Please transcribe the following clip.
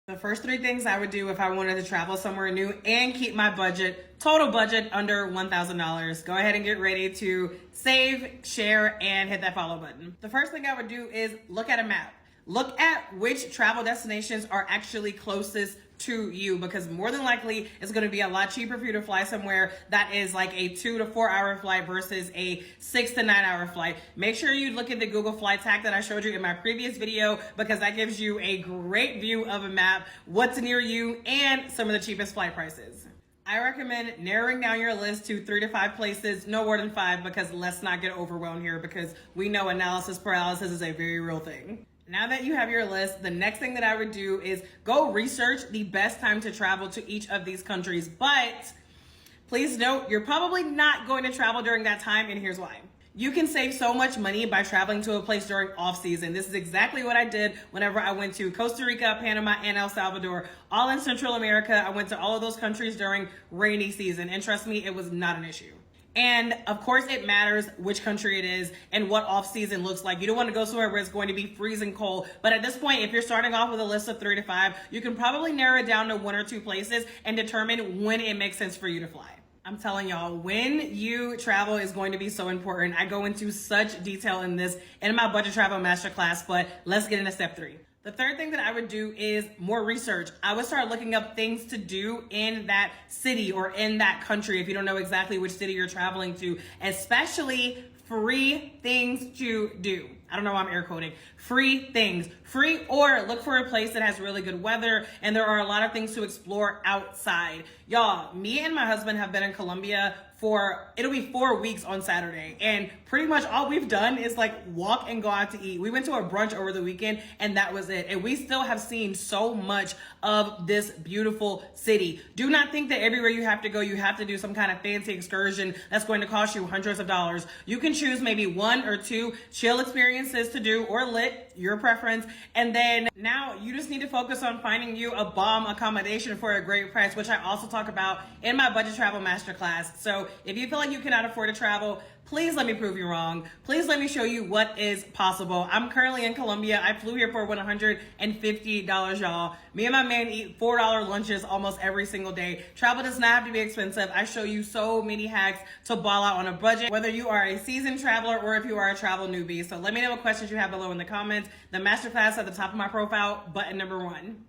The first three things I would do if I wanted to travel somewhere new and keep my budget, total budget, under $1,000. Go ahead and get ready to save, share, and hit that follow button. The first thing I would do is look at a map. Look at which travel destinations are actually closest to you, because more than likely it's going to be a lot cheaper for you to fly somewhere that is like a 2 to 4 hour flight versus a 6 to 9 hour flight. Make sure you look at the Google Flights hack that I showed you in my previous video, because that gives you a great view of a map, what's near you, and some of the cheapest flight prices. I recommend narrowing down your list to 3 to 5 places, no more than 5, because let's not get overwhelmed here, because we know analysis paralysis is a very real thing. Now that you have your list, the next thing that I would do is go research the best time to travel to each of these countries. But please note, you're probably not going to travel during that time, and here's why. You can save so much money by traveling to a place during off season. This is exactly what I did whenever I went to Costa Rica, Panama, and El Salvador, all in Central America. I went to all of those countries during rainy season, and trust me, it was not an issue. And of course, it matters which country it is and what off season looks like. You don't want to go somewhere where it's going to be freezing cold. But at this point, if you're starting off with a list of 3 to 5, you can probably narrow it down to 1 or 2 places and determine when it makes sense for you to fly. I'm telling y'all, when you travel is going to be so important. I go into such detail in this in my budget travel masterclass, but let's get into step 3. The third thing that I would do is more research. I would start looking up things to do in that city or in that country if you don't know exactly which city you're traveling to, especially free things to do. I don't know why I'm air quoting. Free things. Free, or look for a place that has really good weather and there are a lot of things to explore outside. Y'all, me and my husband have been in Colombia it'll be 4 weeks on Saturday. And pretty much all we've done is like walk and go out to eat. We went to a brunch over the weekend and that was it. And we still have seen so much of this beautiful city. Do not think that everywhere you have to go, you have to do some kind of fancy excursion that's going to cost you hundreds of dollars. You can choose maybe 1 or 2 chill experiences to do, or lit, your preference. And then now you just need to focus on finding you a bomb accommodation for a great price, which I also talk about in my budget travel masterclass. So if you feel like you cannot afford to travel, please let me prove you wrong. Please let me show you what is possible. I'm currently in Colombia. I flew here for $150, y'all. Me and my man eat $4 lunches almost every single day. Travel does not have to be expensive. I show you so many hacks to ball out on a budget, whether you are a seasoned traveler or if you are a travel newbie. So let me know what questions you have below in the comments. The masterclass at the top of my profile, button number 1.